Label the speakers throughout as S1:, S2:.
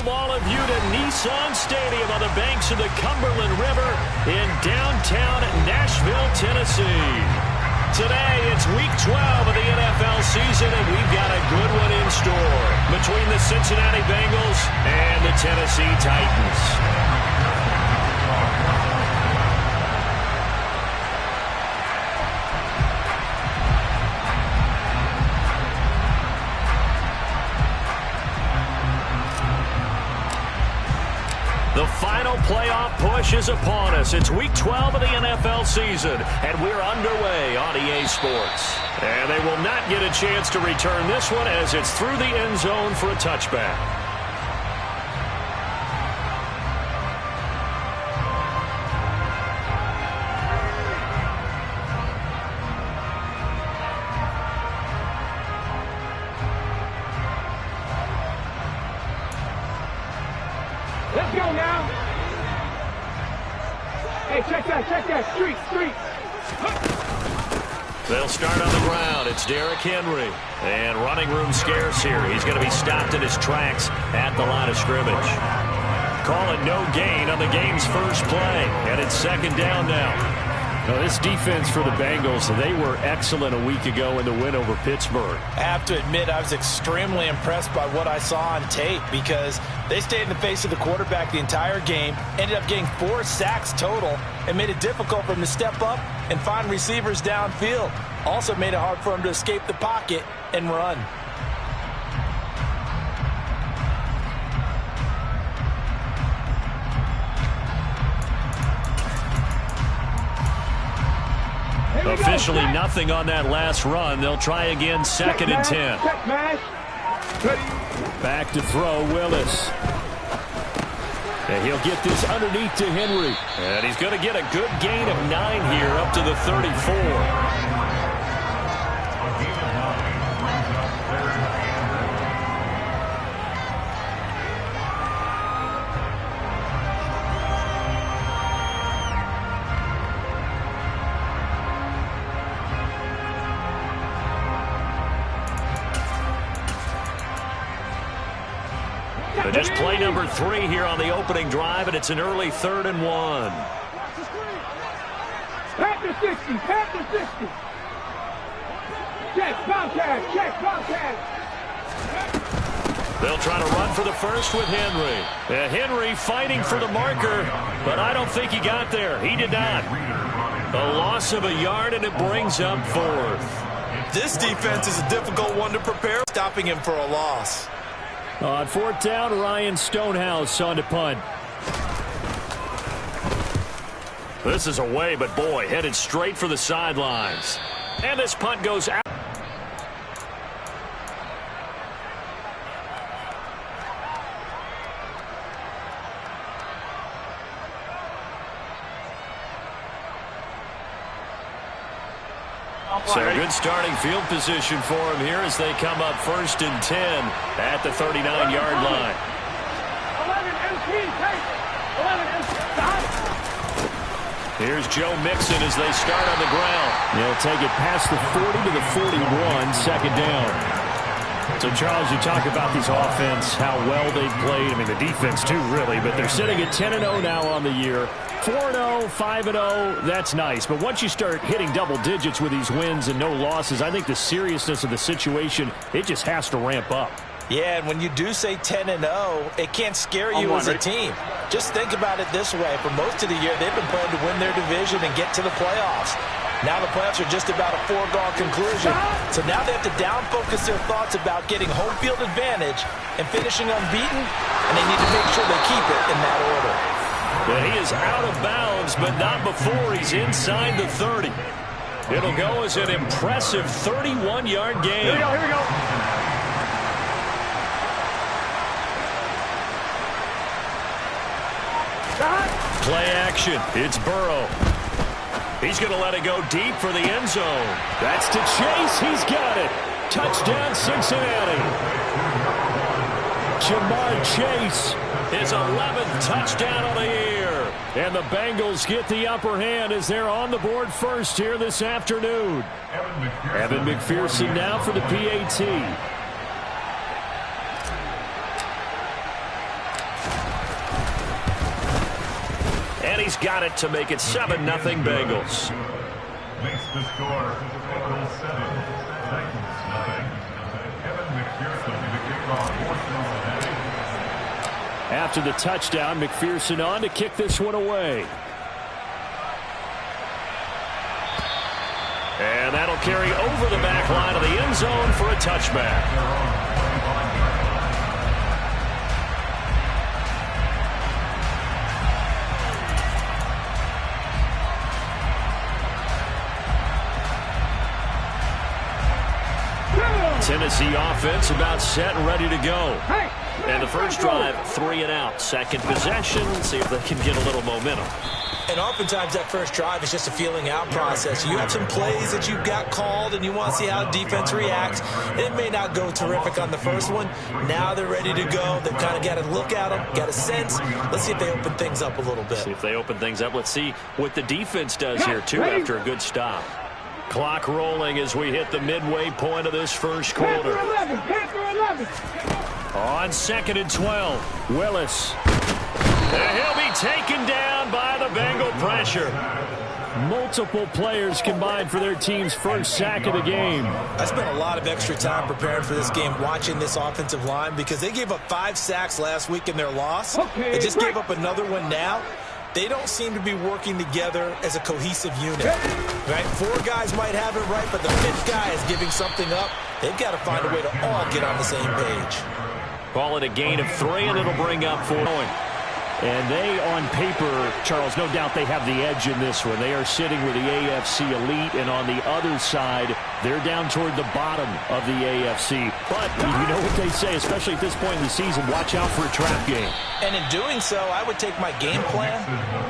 S1: welcome all of you to Nissan Stadium on the banks of the Cumberland River in downtown Nashville, Tennessee. Today, it's Week 12 of the NFL season, and we've got a good one in store between the Cincinnati Bengals and the Tennessee Titans. The final playoff push is upon us. It's Week 12 of the NFL season, and we're underway on EA Sports. And they will not get a chance to return this one as it's through the end zone for a touchback.
S2: Let's go now. Hey, check that, street.
S1: They'll start on the ground. It's Derrick Henry. And running room scarce here. He's going to be stopped in his tracks at the line of scrimmage. Call it no gain on the game's first play. And it's second down now.
S3: Now, this defense for the Bengals, they were excellent a week ago in the win over Pittsburgh.
S4: I have to admit, I was extremely impressed by what I saw on tape because they stayed in the face of the quarterback the entire game, ended up getting 4 sacks total, and made it difficult for him to step up and find receivers downfield. Also made it hard for him to escape the pocket and run.
S1: Officially nothing on that last run. They'll try again, second and 10.
S3: Back to throw, Willis. And he'll get this underneath to Henry.
S1: And he's going to get a good gain of 9 here up to the 34. Just play number 3 here on the opening drive, and it's an early 3rd and 1.
S2: Panther 60. Check, Bobcat.
S1: They'll try to run for the first with Henry. Henry fighting for the marker, but I don't think he got there. He did not. A loss of a yard, and it brings up 4th.
S4: This defense is a difficult one to prepare, stopping him for a loss.
S3: On 4th down, Ryan Stonehouse on to punt.
S1: This is away, but boy, headed straight for the sidelines. And this punt goes out. So a good starting field position for him here as they come up 1st and 10 at the 39-yard line.
S2: 11
S1: Here's Joe Mixon as they start on the ground.
S3: They'll take it past the 40 to the 41, second down. So, Charles, you talk about these offense, how well they've played. I mean, the defense, too, really. But they're sitting at 10-0 now on the year. 4-0, 5-0, that's nice. But once you start hitting double digits with these wins and no losses, I think the seriousness of the situation, it just has to ramp up.
S4: Yeah, and when you do say 10-0, it can't scare you as a team. Just think about it this way. For most of the year, they've been playing to win their division and get to the playoffs. Now the playoffs are just about a foregone conclusion. So now they have to down-focus their thoughts about getting home field advantage and finishing unbeaten, and they need to make sure they keep it in that order.
S1: But he is out of bounds, but not before he's inside the 30. It'll go as an impressive 31-yard gain.
S2: Here we go.
S1: Play action. It's Burrow. He's going to let it go deep for the end zone.
S3: That's to Chase. He's got it. Touchdown, Cincinnati. Jamar Chase.
S1: His 11th touchdown of the year.
S3: And the Bengals get the upper hand as they're on the board first here this afternoon. Evan McPherson now for the PAT.
S1: he's got it to make it 7-0 Bengals.
S5: Makes the score Bengals 7, Titans nothing. Kevin McPherson to kick off fourth down.
S3: After the touchdown, McPherson on to kick this one away.
S1: And that'll carry over the back line of the end zone for a touchback. Tennessee offense about set and ready to go. And the first drive, 3 and out. Second possession, see if they can get a little momentum.
S4: And oftentimes that first drive is just a feeling out process. You have some plays that you've got called and you want to see how defense reacts. It may not go terrific on the first one. Now they're ready to go. They've kind of got to look at them, got a sense. Let's see if they open things up a little bit.
S1: See if they open things up. Let's see what the defense does here, too, after a good stop. Clock rolling as we hit the midway point of this first quarter. On 2nd and 12, Willis. And he'll be taken down by the Bengal pressure.
S3: Multiple players combined for their team's first sack of the game.
S4: I spent a lot of extra time preparing for this game, watching this offensive line, because they gave up 5 sacks last week in their loss. They just gave up another one now. They don't seem to be working together as a cohesive unit. Right? 4 guys might have it right, but the 5th guy is giving something up. They've got to find a way to all get on the same page.
S1: Call it a gain of 3, and it'll bring up 4.
S3: And they, on paper, Charles, no doubt they have the edge in this one. They are sitting with the AFC elite, and on the other side, they're down toward the bottom of the AFC. But you know what they say, especially at this point in the season, watch out for a trap game.
S4: And in doing so, I would take my game plan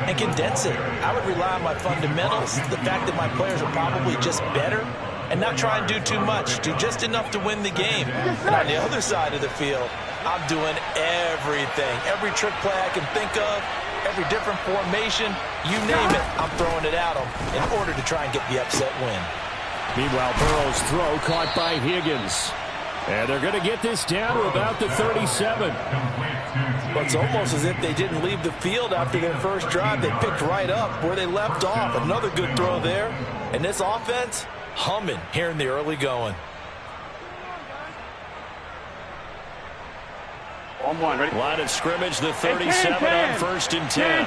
S4: and condense it. I would rely on my fundamentals, the fact that my players are probably just better, and not try and do too much, do just enough to win the game. And on the other side of the field, I'm doing everything. Every trick play I can think of, every different formation, you name it, I'm throwing it at them in order to try and get the upset win.
S3: Meanwhile, Burrow's throw caught by Higgins. And they're going to get this down to about the 37.
S4: Well, it's almost as if they didn't leave the field after their first drive. They picked right up where they left off. Another good throw there. And this offense, humming here in the early going.
S2: On one, ready?
S1: Line of scrimmage, the 37 on 1st and 10.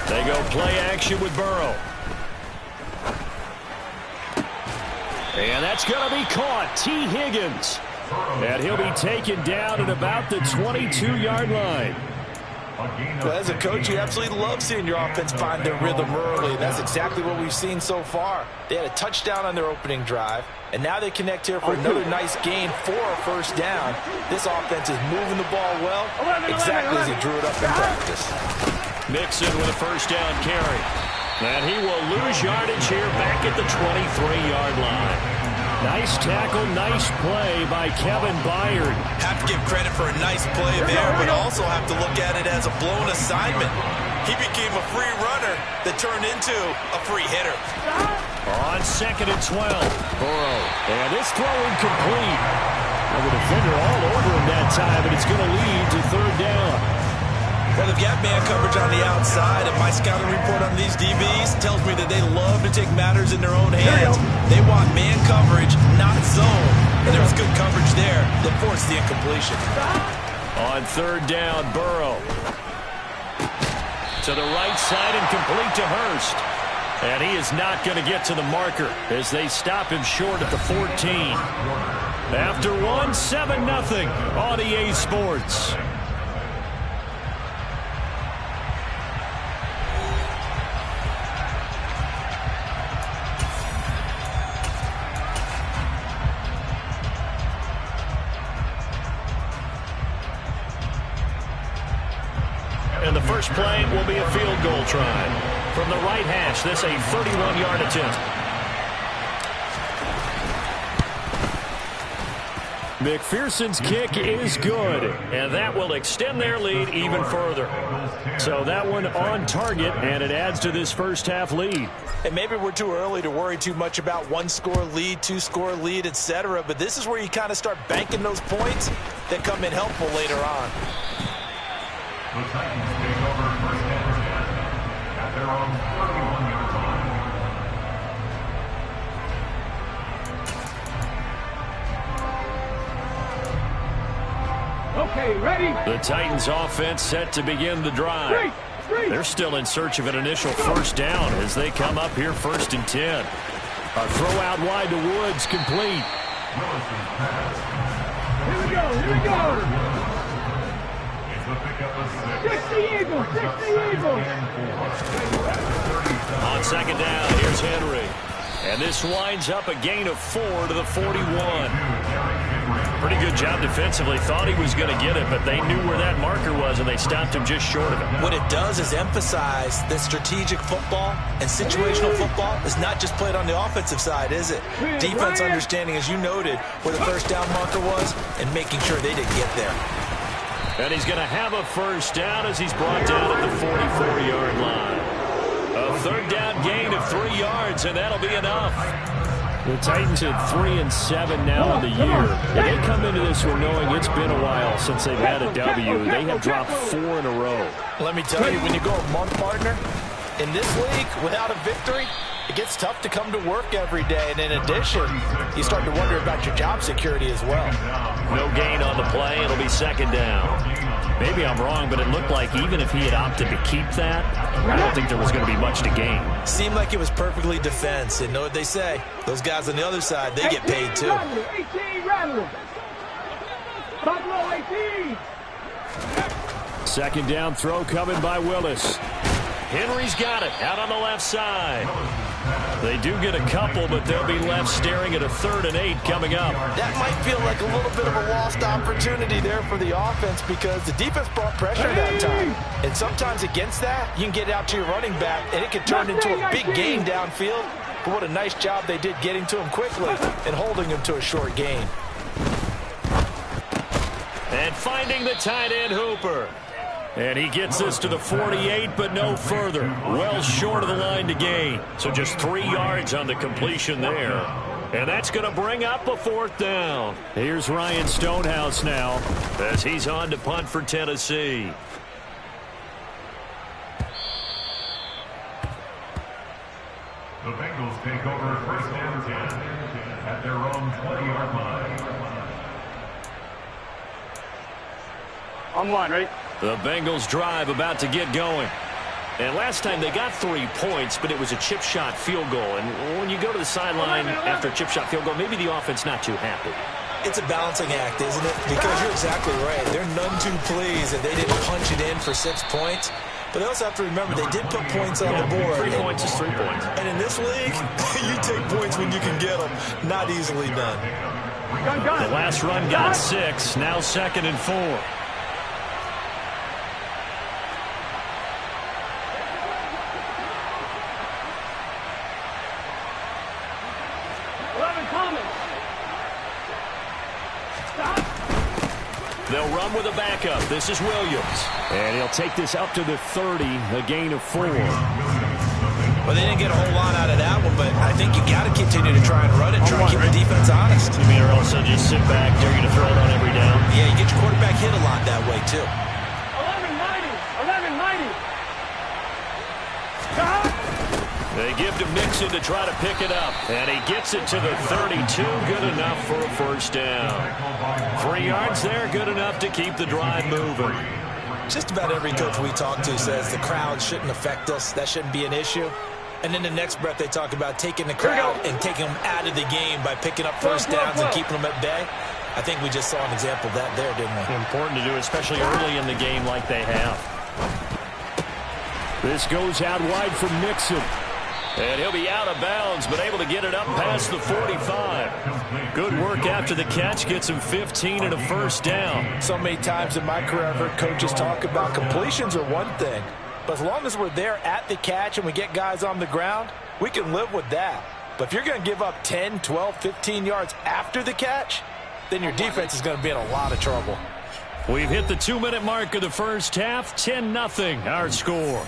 S1: They go play action with Burrow. And that's going to be caught. T. Higgins. And he'll be taken down at about the 22-yard line.
S4: Well, as a coach, you absolutely love seeing your offense find their rhythm early. That's exactly what we've seen so far. They had a touchdown on their opening drive, and now they connect here for another nice gain for a first down. This offense is moving the ball well, exactly as he drew it up in practice.
S1: Mixon with a first down carry. And he will lose yardage here back at the 23-yard line.
S3: Nice tackle, nice play by Kevin Byard.
S4: Have to give credit for a nice play there, but also have to look at it as a blown assignment. He became a free runner that turned into a free hitter.
S1: On 2nd and 12.
S3: Burrow. And this throw incomplete. And the defender all over him that time, and it's going to lead to 3rd down.
S4: Well, they've got man coverage on the outside, and my scouting report on these DBs tells me that they love to take matters in their own hands. They want man coverage, not zone. And there was good coverage there that forced the incompletion.
S1: On 3rd down, Burrow. To the right side and complete to Hurst. And he is not going to get to the marker as they stop him short at the 14. After one, 7-0 on EA Sports. And the first play will be a field goal try. From the right hash, this a 31-yard attempt. McPherson's kick is good, and that will extend their lead even further. So that one on target, and it adds to this first half lead.
S4: And maybe we're too early to worry too much about 1-score lead, 2-score lead, etc. But this is where you kind of start banking those points that come in helpful later on.
S5: The Titans take over first and 10 at their own 31-yard line.
S2: Okay, ready?
S3: The Titans offense set to begin the drive. They're still in search of an initial first down as they come up here first and 10. A throw out wide to Woods, complete.
S2: Here we go, here we go.
S5: It's a pickup of 6.
S2: 60 Eagles, 60 Eagles.
S3: On second down, here's Henry. And this winds up a gain of 4 to the 41. Pretty good job defensively. Thought he was going to get it, but they knew where that marker was, and they stopped him just short of it.
S4: What it does is emphasize that strategic football and situational football is not just played on the offensive side, is it? Defense understanding, as you noted, where the first down marker was and making sure they didn't get there.
S3: And he's going to have a first down as he's brought down at the 44-yard line. A third down gain of 3 yards, and that'll be enough. The Titans at 3-7 now on the year. And they come into this one knowing it's been a while since they've had a W. They have dropped 4 in a row.
S4: Let me tell you, when you go a month, partner, in this league, without a victory, it gets tough to come to work every day. And in addition, you start to wonder about your job security as well.
S3: No gain on the play. It'll be second down. Maybe I'm wrong, but it looked like even if he had opted to keep that, I don't think there was going to be much to gain.
S4: Seemed like it was perfectly defense. And know what they say? Those guys on the other side, they get paid too.
S2: 18, rattle. Buffalo 18.
S3: Second down throw coming by Willis. Henry's got it out on the left side. They do get a couple, but they'll be left staring at a 3rd and 8 coming up.
S4: That might feel like a little bit of a lost opportunity there for the offense because the defense brought pressure that time. And sometimes against that, you can get out to your running back, and it can turn into a big gain downfield. But what a nice job they did getting to him quickly and holding him to a short gain.
S3: And finding the tight end Hooper. And he gets this to the 48, but no further. Well short of the line to gain. So just 3 yards on the completion there. And that's going to bring up a 4th down. Here's Ryan Stonehouse now as he's on to punt for Tennessee.
S5: The Bengals take over first and 10 at their own 20-yard line.
S2: On one, right?
S3: The Bengals drive about to get going. And last time they got 3 points, but it was a chip shot field goal. And when you go to the sideline after a chip shot field goal, maybe the offense not too happy.
S4: It's a balancing act, isn't it? Because you're exactly right. They're none too pleased that they didn't punch it in for 6 points. But they also have to remember they did put points on the board.
S3: 3 points is 3 points.
S4: And in this league, you take points when you can get them. Not easily done.
S3: The last run got 6. Now 2nd and 4. They'll run with a backup. This is Williams. And he'll take this up to the 30, a gain of 4.
S4: Well, they didn't get a whole lot out of that one, but I think you got to continue to try and run it, try and keep the defense honest.
S3: You mean or else they'll just sit back, they're going to throw it on every down?
S4: Yeah, you get your quarterback hit a lot that way, too.
S2: 11-90.
S3: They give to Mixon to try to pick it up. And he gets it to the 32. Good enough for a first down. 3 yards there, good enough to keep the drive moving.
S4: Just about every coach we talk to says the crowd shouldn't affect us. That shouldn't be an issue. And in the next breath, they talk about taking the crowd and taking them out of the game by picking up first downs and keeping them at bay. I think we just saw an example of that there, didn't we?
S3: Important to do, especially early in the game like they have. This goes out wide for Mixon. And he'll be out of bounds, but able to get it up past the 45. Good work after the catch. Gets him 15 and a first down.
S4: So many times in my career, I've heard coaches talk about completions are one thing. But as long as we're there at the catch and we get guys on the ground, we can live with that. But if you're going to give up 10, 12, 15 yards after the catch, then your defense is going to be in a lot of trouble.
S3: We've hit the 2-minute mark of the first half. 10-0 our score.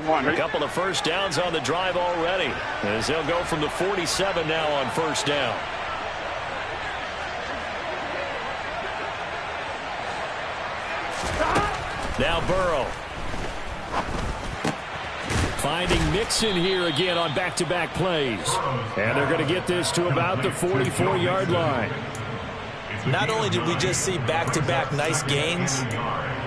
S3: A couple of first downs on the drive already, as they'll go from the 47 now on first down. Now Burrow. Finding Mixon here again on back-to-back plays. And they're going to get this to about the 44-yard line.
S4: Not only did we just see back-to-back nice gains,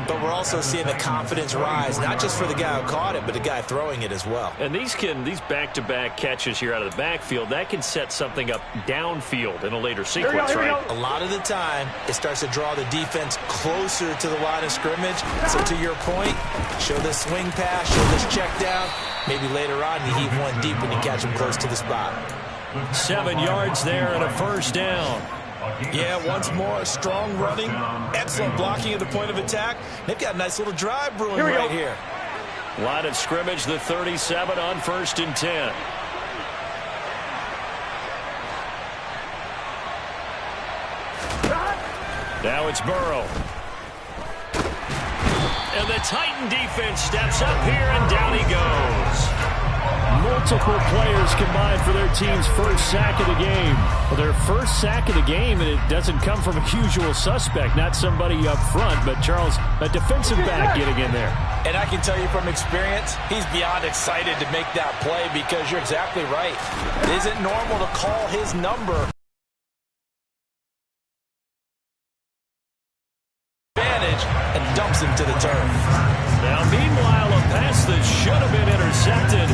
S4: but we're also seeing the confidence rise, not just for the guy who caught it, but the guy throwing it as well.
S3: And these back-to-back catches here out of the backfield, that can set something up downfield in a later sequence, right?
S4: A lot of the time, it starts to draw the defense closer to the line of scrimmage. So to your point, show this swing pass, show this check down. Maybe later on you heave one deep when you catch them close to the spot.
S3: 7 yards there and a first down.
S4: Yeah, once more, strong running, excellent blocking at the point of attack. They've got a nice little drive brewing right here.
S3: Line of scrimmage, the 37 on 1st and 10. Now it's Burrow. And the Titan defense steps up here, and down he goes. Multiple players combined for their team's first sack of the game. Well, their first sack of the game, and it doesn't come from a usual suspect, not somebody up front, but Charles, a defensive back getting in there.
S4: And I can tell you from experience, he's beyond excited to make that play because you're exactly right. It isn't normal to call his number. Advantage and dumps him to the turf.
S3: Now, meanwhile, a pass that should have been intercepted,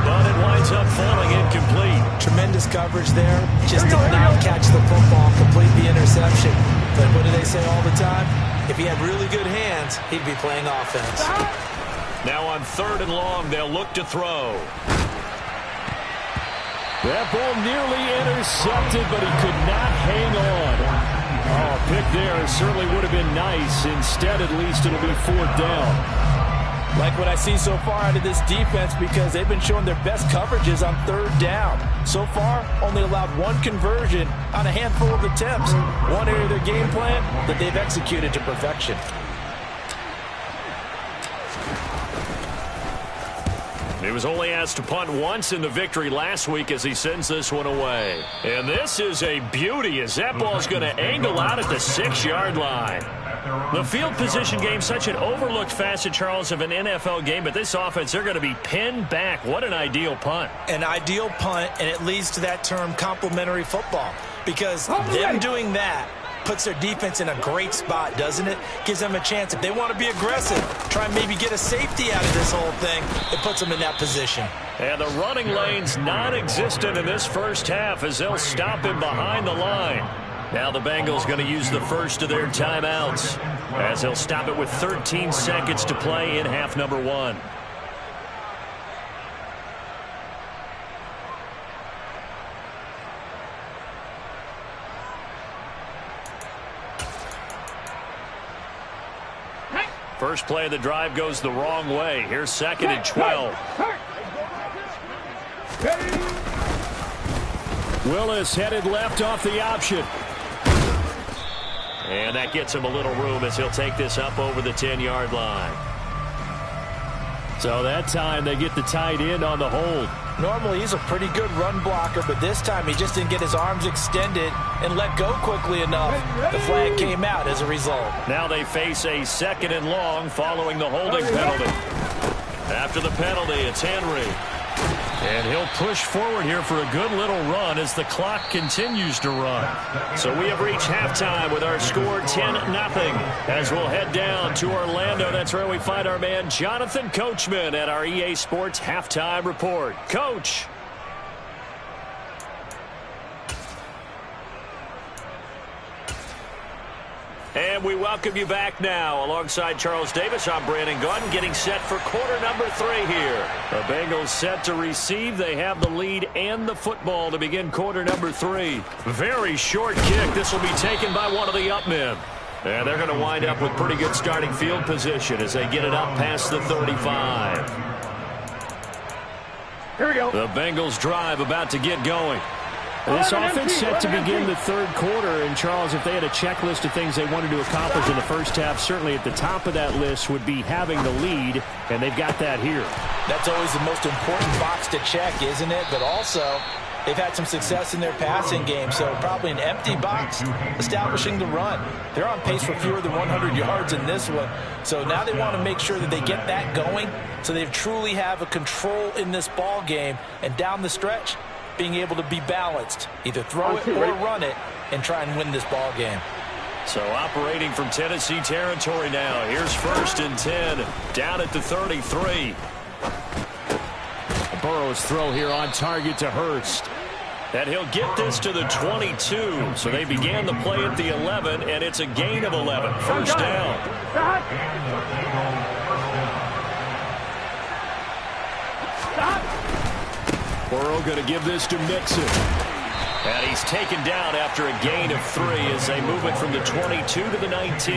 S3: but it winds up falling incomplete.
S4: Tremendous coverage there. Just did not catch the football, complete the interception. But what do they say all the time? If he had really good hands, he'd be playing offense.
S3: Now on 3rd and long, they'll look to throw. That ball nearly intercepted, but he could not hang on. Oh, a pick there certainly would have been nice. Instead, at least, it'll be 4th down.
S4: Like what I see so far out of this defense because they've been showing their best coverages on 3rd down. So far, only allowed one conversion on a handful of attempts. One area of their game plan that they've executed to perfection.
S3: He was only asked to punt once in the victory last week as he sends this one away. And this is a beauty as that ball's going to angle out at the 6-yard line. The field position game, such an overlooked facet, Charles, of an NFL game, but this offense, they're going to be pinned back. What an ideal punt.
S4: An ideal punt, and it leads to that term complementary football because them doing that puts their defense in a great spot, doesn't it? Gives them a chance. If they want to be aggressive, try and maybe get a safety out of this whole thing, it puts them in that position.
S3: And the running lane's non-existent in this first half as they'll stop him behind the line. Now the Bengals going to use the first of their timeouts as they'll stop it with 13 seconds to play in half number 1. First play of the drive goes the wrong way. Here's 2nd and 12. Willis headed left off the option. And that gets him a little room as he'll take this up over the 10-yard line. So that time they get the tight end on the hold.
S4: Normally he's a pretty good run blocker, but this time he just didn't get his arms extended and let go quickly enough. The flag came out as a result.
S3: Now they face a 2nd and long following the holding penalty. After the penalty, it's Henry. And he'll push forward here for a good little run as the clock continues to run. So we have reached halftime with our score 10-0 as we'll head down to Orlando. That's where we find our man Jonathan Coachman at our EA Sports Halftime Report. Coach. And we welcome you back now. Alongside Charles Davis, I'm Brandon Gordon, getting set for quarter number 3 here. The Bengals set to receive. They have the lead and the football to begin quarter number 3. Very short kick. This will be taken by one of the up men. And they're going to wind up with pretty good starting field position as they get it up past the 35.
S2: Here we go.
S3: The Bengals drive about to get going. This offense set to begin the 3rd quarter, and Charles, if they had a checklist of things they wanted to accomplish in the first half, certainly at the top of that list would be having the lead, and they've got that here.
S4: That's always the most important box to check, isn't it? But also, They've had some success in their passing game, so probably an empty box establishing the run. They're on pace for fewer than 100 yards in this one, so now they want to make sure that they get that going so they truly have a control in this ball game, and down the stretch, being able to be balanced, either throw it or run it, and try and win this ball game.
S3: So operating from Tennessee territory now. Here's 1st and 10, down at the 33. Burrow's throw here on target to Hurst. And he'll get this to the 22. So they began the play at the 11, and it's a gain of 11. 1st down. Burrow going to give this to Mixon. And he's taken down after a gain of 3 as they move it from the 22 to the 19.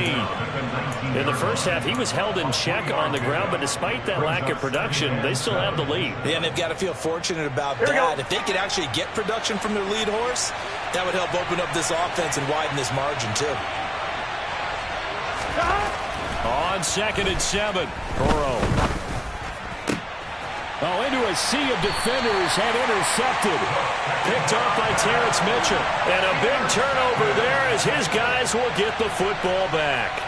S3: In the first half, he was held in check on the ground, but despite that lack of production, they still have the lead.
S4: Yeah, and they've got to feel fortunate about that. If they could actually get production from their lead horse, that would help open up this offense and widen this margin, too.
S3: On 2nd and 7, Burrow. Oh, into a sea of defenders and intercepted. Picked off by Terrence Mitchell. And a big turnover there as his guys will get the football back.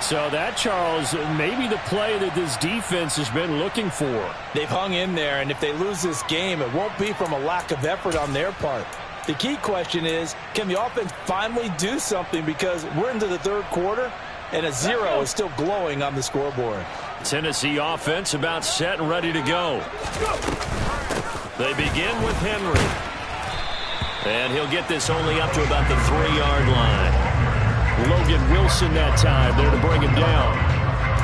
S3: So that, Charles, maybe the play that this defense has been looking for.
S4: They've hung in there, and if they lose this game, it won't be from a lack of effort on their part. The key question is, can the offense finally do something, because we're into the 3rd quarter, and a 0 is still glowing on the scoreboard.
S3: Tennessee offense about set and ready to go. They begin with Henry. And he'll get this only up to about the 3-yard line. Logan Wilson that time there to bring him down.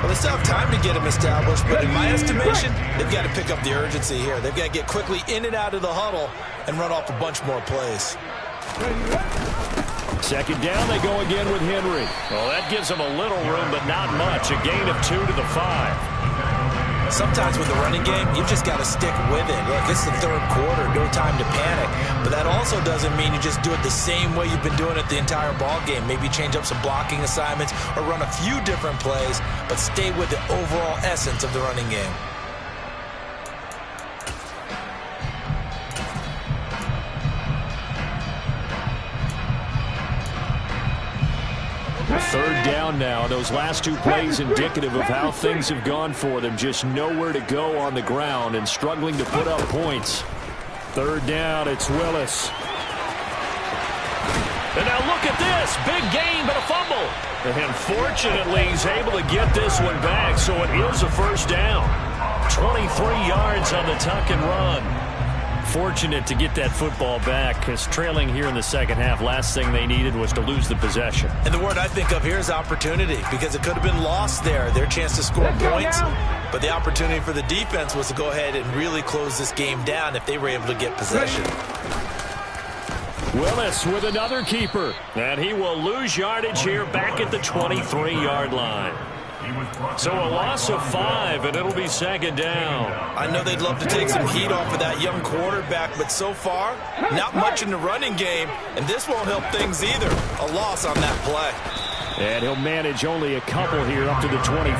S4: Well, they still have time to get him established, but in my estimation, they've got to pick up the urgency here. They've got to get quickly in and out of the huddle and run off a bunch more plays.
S3: 2nd down, they go again with Henry. Well, that gives them a little room, but not much. A gain of 2 to the 5.
S4: Sometimes with the running game, you've just got to stick with it. Look, it's the 3rd quarter, no time to panic. But that also doesn't mean you just do it the same way you've been doing it the entire ball game. Maybe change up some blocking assignments or run a few different plays, but stay with the overall essence of the running game.
S3: Third down now. Those last 2 plays indicative of how things have gone for them. Just nowhere to go on the ground and struggling to put up points. 3rd down, it's Willis. And now look at this. Big gain, but a fumble. And fortunately, he's able to get this one back, so it is a 1st down. 23 yards on the tuck and run. Fortunate to get that football back, because trailing here in the 2nd half, last thing they needed was to lose the possession.
S4: And the word I think of here is opportunity, because it could have been lost there, their chance to score points. But the opportunity for the defense was to go ahead and really close this game down if they were able to get possession.
S3: Willis with another keeper. And he will lose yardage here back at the 23-yard line. So a loss of 5, and it'll be 2nd down.
S4: I know they'd love to take some heat off of that young quarterback, but so far, not much in the running game, and this won't help things either. A loss on that play.
S3: And he'll manage only a couple here up to the 25.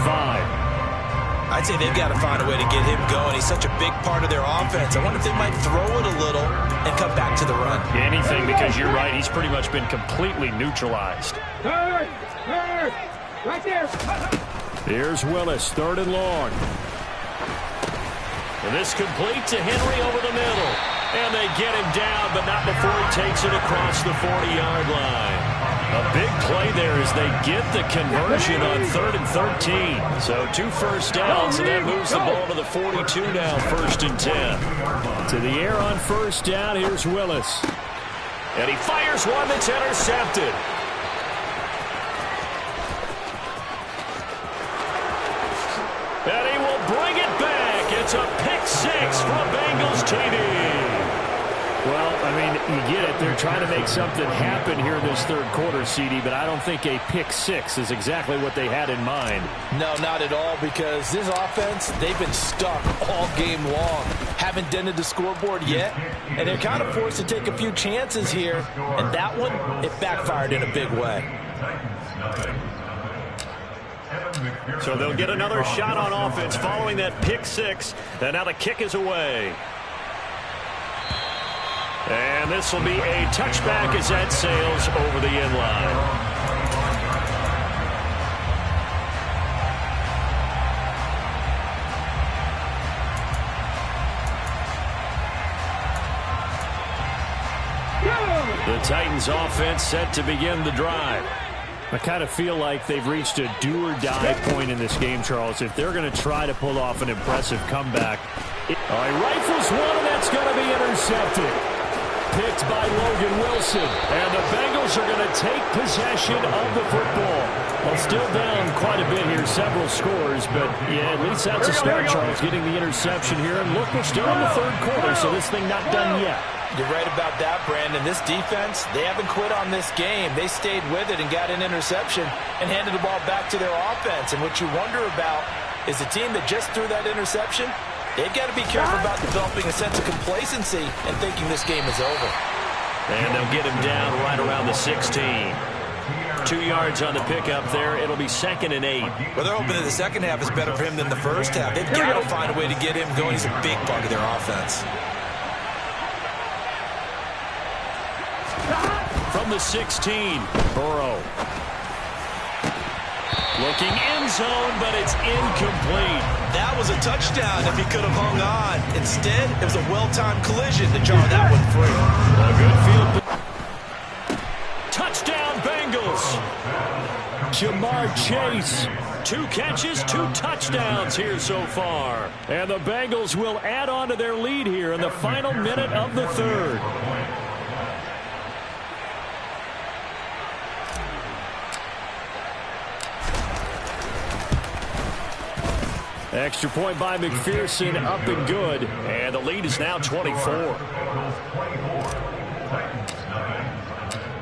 S4: I'd say they've got to find a way to get him going. He's such a big part of their offense. I wonder if they might throw it a little and come back to the run.
S3: Anything, because you're right. He's pretty much been completely neutralized.
S2: Right there.
S3: Here's Willis, 3rd and long. And this complete to Henry over the middle. And they get him down, but not before he takes it across the 40-yard line. A big play there as they get the conversion on 3rd and 13. So 2 first downs, and that moves the ball to the 42 now, 1st and 10. To the air on 1st down, here's Willis. And he fires one that's intercepted. And he will bring it back. It's a pick-6 from Bengals TD. Well, I mean, you get it. They're trying to make something happen here in this 3rd quarter, CD, but I don't think a pick-6 is exactly what they had in mind.
S4: No, not at all, because this offense, they've been stuck all game long. Haven't dented the scoreboard yet, and they're kind of forced to take a few chances here, and that one, it backfired in a big way.
S3: So they'll get another shot on offense following that pick-6, and now the kick is away.
S1: this will be a touchback as that sails over the end line. The Titans offense set to begin the drive. I kind of feel like they've reached a do-or-die point in this game, Charles. If they're going to try to pull off an impressive comeback. He rifles one, and that's going to be intercepted. Picked by Logan Wilson. And the Bengals are going to take possession of the football. Well, still down quite a bit here, several scores, but yeah, at least that's a start, Charles, getting the interception here. And look, we're still in the third quarter, so this thing not done yet.
S4: You're right about that, Brandon. This defense, they haven't quit on this game. They stayed with it and got an interception and handed the ball back to their offense. And what you wonder about is the team that just threw that interception, they've got to be careful about developing a sense of complacency and thinking this game is over.
S1: And they'll get him down right around the 16. 2 yards on the pickup there. It'll be 2nd and 8.
S4: Well, they're hoping that the second half is better for him than the first half. They've got to find a way to get him going. He's a big part of their offense.
S1: From the 16, Burrow. Looking end zone, but it's incomplete.
S4: That was a touchdown if he could have hung on. Instead, it was a well-timed collision to jar that one free.
S1: A good field. Touchdown, Bengals. Jamar Chase. 2 catches, 2 touchdowns here so far. And the Bengals will add on to their lead here in the final minute of the third. Extra point by McPherson, up and good. And the lead is now 24.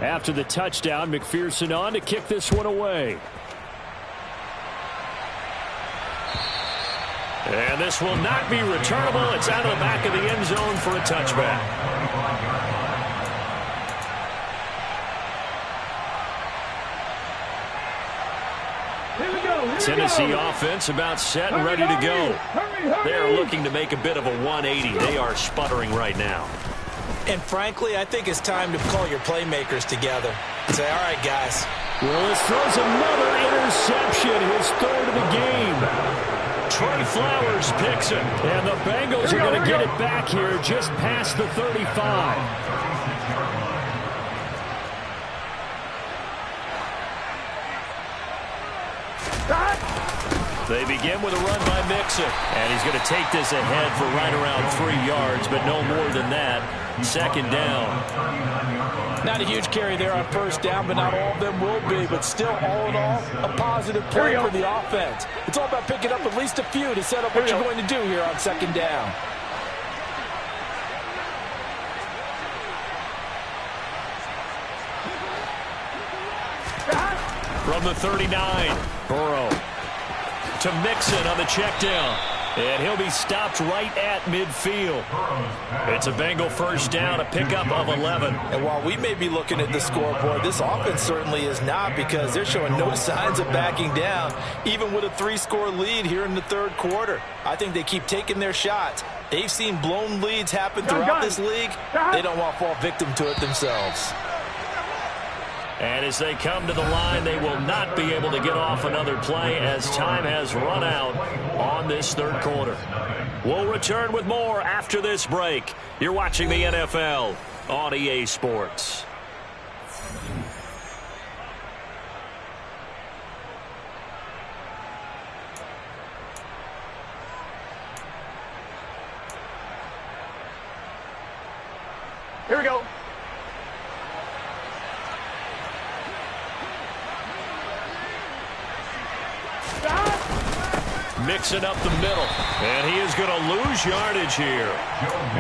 S1: After the touchdown, McPherson on to kick this one away. And this will not be returnable. It's out of the back of the end zone for a touchback. Tennessee offense about set and ready to go. They are looking to make a bit of a 180. They are sputtering right now.
S4: And frankly, I think it's time to call your playmakers together and say, all right, guys.
S1: Willis throws another interception, his third of the game. Trey Flowers picks it. And the Bengals are going to get it back here just past the 35. They begin with a run by Mixon. And he's going to take this ahead for right around 3 yards, but no more than that. 2nd down.
S4: Not a huge carry there on first down, but not all of them will be. But still, all in all, a positive play for the offense. It's all about picking up at least a few to set up what you're going to do here on 2nd down.
S1: From the 39, Burrow to Mixon on the check down. And he'll be stopped right at midfield. It's a Bengal first down, a pickup of 11.
S4: And while we may be looking at the scoreboard, this offense certainly is not, because they're showing no signs of backing down, even with a 3-score lead here in the third quarter. I think they keep taking their shots. They've seen blown leads happen throughout this league. They don't want to fall victim to it themselves.
S1: And as they come to the line, they will not be able to get off another play as time has run out on this third quarter. We'll return with more after this break. You're watching the NFL on EA Sports.
S2: Here we go.
S1: Mixing up the middle, and he is going to lose yardage here.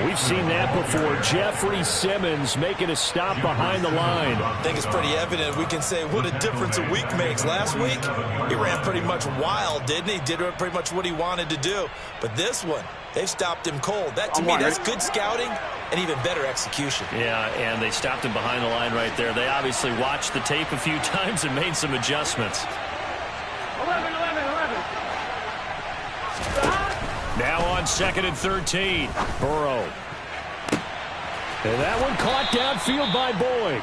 S1: We've seen that before. Jeffrey Simmons making a stop behind the line.
S4: I think it's pretty evident. We can say what a difference a week makes. Last week, he ran pretty much wild, didn't he? Did pretty much what he wanted to do. But this one, they've stopped him cold. That, to me, that's good scouting and even better execution.
S1: Yeah, and they stopped him behind the line right there. They obviously watched the tape a few times and made some adjustments.
S2: 11.
S1: Now on 2nd and 13, Burrow.
S3: And that one caught downfield by Boyd.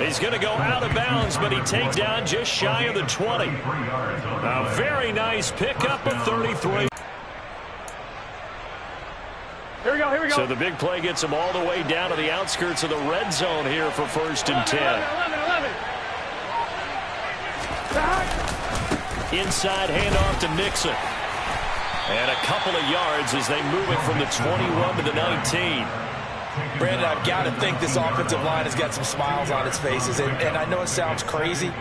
S1: He's going to go out of bounds, but he takes down just shy of the 20. A very nice pickup of 33.
S2: Here we go, here we go.
S1: So the big play gets him all the way down to the outskirts of the red zone here for 1st and 10.
S2: 11.
S1: Inside handoff to Mixon. And a couple of yards as they move it from the 21 to the 19.
S4: Brandon, I've got to think this offensive line has got some smiles on its faces. And I know it sounds crazy,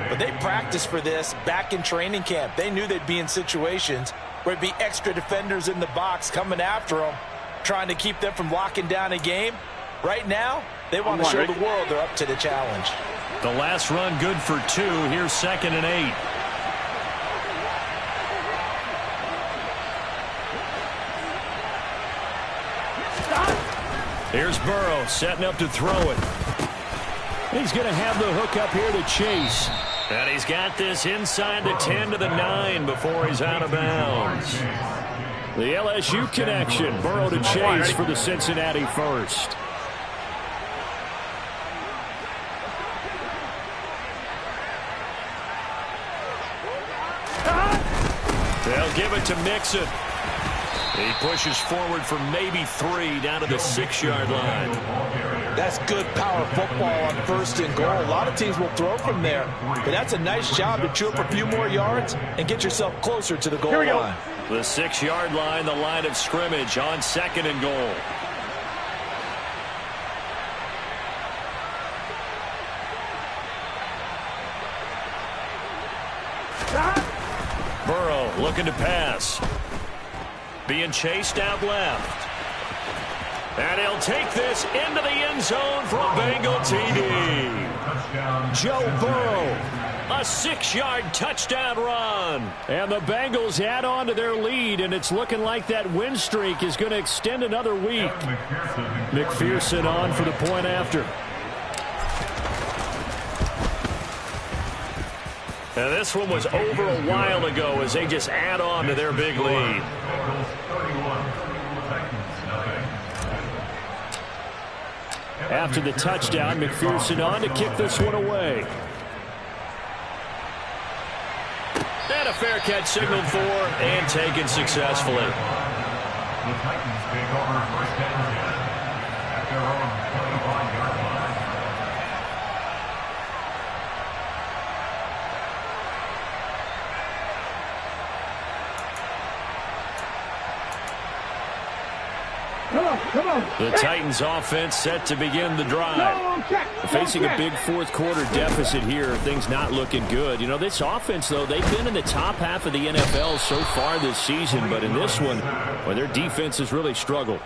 S4: but they practiced for this back in training camp. They knew they'd be in situations where it'd be extra defenders in the box coming after them, trying to keep them from locking down a game. Right now, they want to show the world they're up to the challenge.
S1: The last run good for 2. Here's 2nd and 8. Here's Burrow setting up to throw it.
S3: He's going to have the hook up here to Chase.
S1: And he's got this inside the 10 to the 9 before he's out of bounds.
S3: The LSU connection. Burrow to Chase for the Cincinnati first.
S1: They'll give it to Mixon. He pushes forward for maybe 3 down to the 6-yard line.
S4: That's good power football on 1st and goal. A lot of teams will throw from there, but that's a nice job to chew up a few more yards and get yourself closer to the goal line.
S1: The 6-yard line, the line of scrimmage on 2nd and goal. Burrow looking to pass. Being chased out left. And he'll take this into the end zone for a Bengal TD. Joe Burrow, a 6-yard touchdown run.
S3: And the Bengals add on to their lead, and it's looking like that win streak is going to extend another week. McPherson on for the point after.
S1: And this one was over a while ago as they just add on to their big lead.
S3: After the touchdown, McPherson on to kick this one away.
S1: And a fair catch signaled for and taken successfully.
S5: The Titans take over 1st and 10 at their own 25-yard line.
S2: Come on.
S3: The Titans offense set to begin the drive. Facing a big 4th quarter deficit here, things not looking good. You know, this offense, though, they've been in the top half of the NFL so far this season, but in this one, well, their defense has really struggled.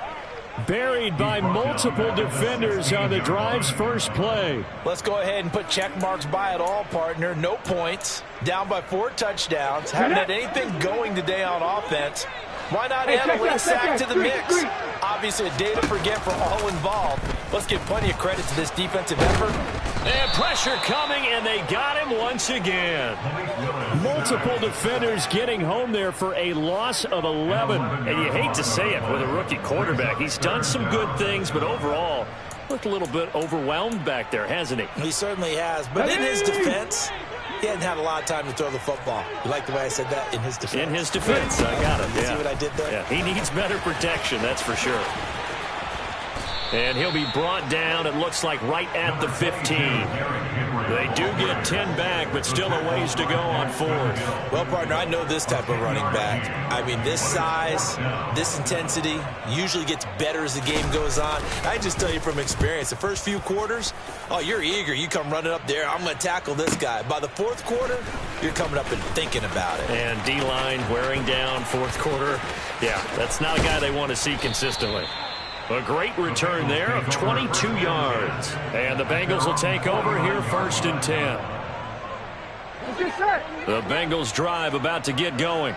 S3: Buried by multiple defenders on the drive's first play.
S4: Let's go ahead and put check marks by it all, partner. No points. Down by 4 touchdowns. Haven't had anything going today on offense. Why not add a late sack to the mix? Obviously, a day to forget for all involved. Let's give plenty of credit to this defensive effort.
S1: And pressure coming, and they got him once again.
S3: Multiple defenders getting home there for a loss of 11.
S1: And you hate to say it with a rookie quarterback. He's done some good things, but overall, looked a little bit overwhelmed back there, hasn't he?
S4: He certainly has. But in his defense, he hadn't had a lot of time to throw the football. You like the way I said that? In his defense.
S1: In his defense. I got it.
S4: You see what I did there?
S1: Yeah, he needs better protection, that's for sure. And he'll be brought down, it looks like, right at the 15. They do get 10 back, but still a ways to go on 4th.
S4: Well, partner, I know this type of running back. I mean, this size, this intensity usually gets better as the game goes on. I just tell you from experience, the first few quarters, oh, you're eager. You come running up there, I'm going to tackle this guy. By the 4th quarter, you're coming up and thinking about it.
S1: And D-line wearing down 4th quarter. Yeah, that's not a guy they want to see consistently. A great return there of 22 yards. And the Bengals will take over here 1st and 10. The Bengals drive about to get going.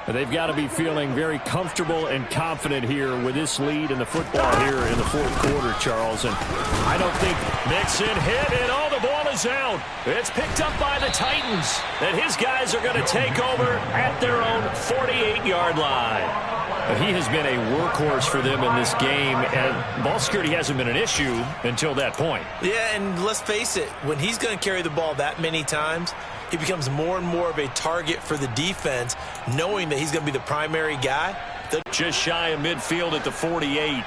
S3: They've got to be feeling very comfortable and confident here with this lead in the football here in the 4th quarter, Charles. And I don't think
S1: Mixon hit, and the ball is out. It's picked up by the Titans. And his guys are going to take over at their own 48-yard line.
S3: He has been a workhorse for them in this game, and ball security hasn't been an issue until that point.
S4: Yeah, and let's face it, when he's going to carry the ball that many times, he becomes more and more of a target for the defense, knowing that he's going to be the primary guy.
S3: Just shy of midfield at the 48.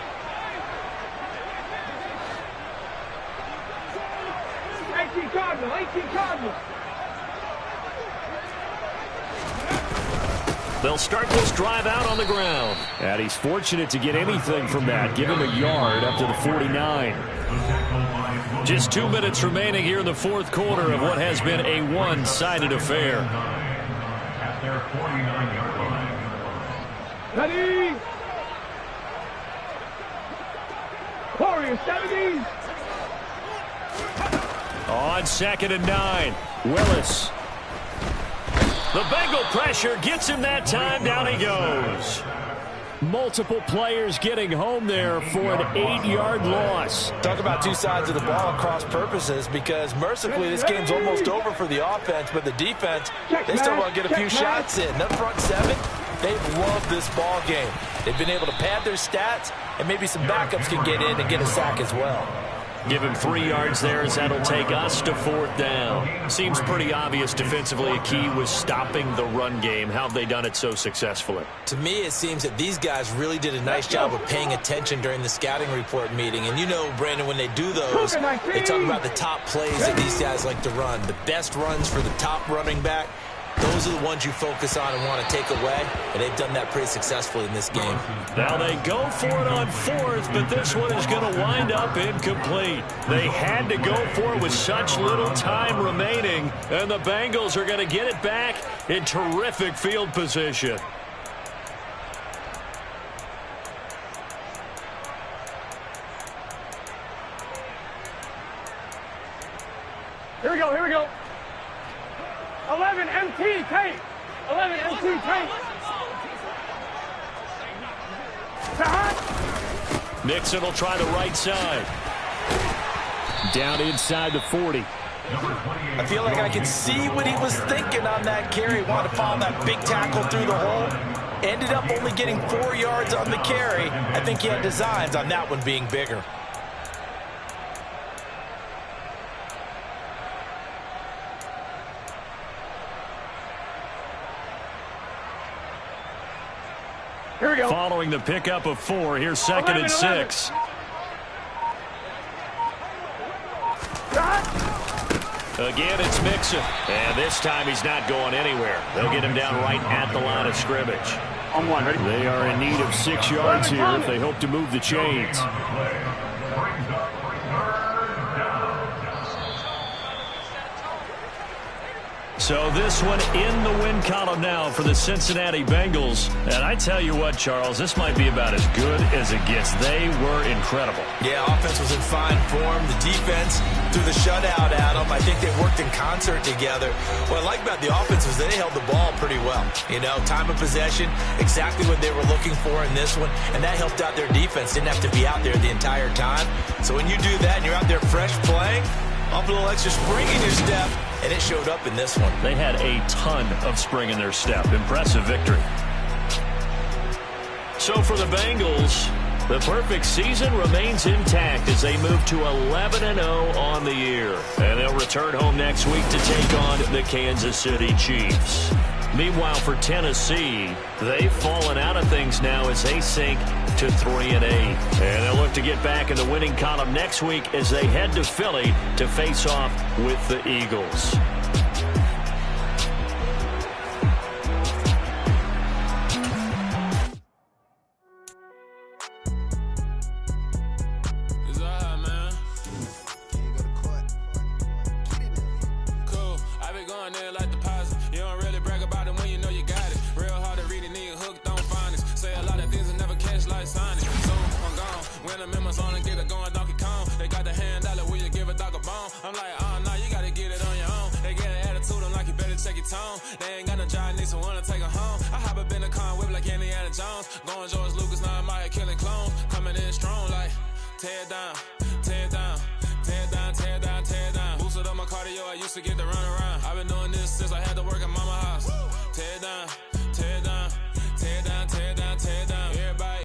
S2: 18 Cardinals.
S3: They'll start this drive out on the ground. And he's fortunate to get anything from that. Give him a yard up to the 49. Just 2 minutes remaining here in the fourth quarter of what has been a one-sided affair.
S5: At their 49-yard line.
S2: Ready? Warriors, 70s.
S3: On 2nd and 9, Willis. The Bengal pressure gets him that time. Down he goes. Multiple players getting home there for an 8-yard loss.
S4: Talk about two sides of the ball at cross purposes, because mercifully this game's almost over for the offense, but the defense, they still want to get a few shots in. That front seven, they've loved this ball game. They've been able to pad their stats, and maybe some backups can get in and get a sack as well.
S3: Give him 3 yards there, as that'll take us to 4th down. Seems pretty obvious defensively a key was stopping the run game. How have they done it so successfully?
S4: To me, it seems that these guys really did a nice job of paying attention during the scouting report meeting. And you know, Brandon, when they do those, they talk about the top plays that these guys like to run. The best runs for the top running back. Those are the ones you focus on and want to take away, and they've done that pretty successfully in this game.
S3: Now they go for it on 4th, but this one is going to wind up incomplete. They had to go for it with such little time remaining, and the Bengals are going to get it back in terrific field position.
S2: Here we go. 11 MT tape. 11 MT tape.
S3: Mixon will try the right side. Down inside the 40.
S4: I feel like I can see what he was thinking on that carry. Wanted to follow that big tackle through the hole. Ended up only getting 4 yards on the carry. I think he had designs on that one being bigger.
S2: Here we go.
S3: Following the pickup of 4, here's 2nd and 6. Again, it's Mixon. And this time he's not going anywhere. They'll get him down right at the line of scrimmage.
S2: On 1, ready?
S3: They are in need of 6 yards here if they hope to move the chains. So this one in the win column now for the Cincinnati Bengals. And I tell you what, Charles, this might be about as good as it gets. They were incredible.
S4: Yeah, offense was in fine form. The defense threw the shutout at them. I think they worked in concert together. What I like about the offense was they held the ball pretty well. You know, time of possession, exactly what they were looking for in this one. And that helped out their defense. Didn't have to be out there the entire time. So when you do that and you're out there fresh playing, off a little extra spring in your step, and it showed up in this one.
S3: They had a ton of spring in their step. Impressive victory. So for the Bengals, the perfect season remains intact as they move to 11-0 on the year. And they'll return home next week to take on the Kansas City Chiefs. Meanwhile, for Tennessee, they've fallen out of things now as they sink to 3-8. And they'll look to get back in the winning column next week as they head to Philly to face off with the Eagles.
S6: They ain't got no job, need someone to take her home. I hop up in the car, whip like Indiana Jones. Going George Lucas, now I'm out here killing clones. Coming in strong like, tear down, tear down, tear down, tear down, tear down. Boosted up my cardio, I used to get to run around. I've been doing this since I had to work at mama house. Tear down.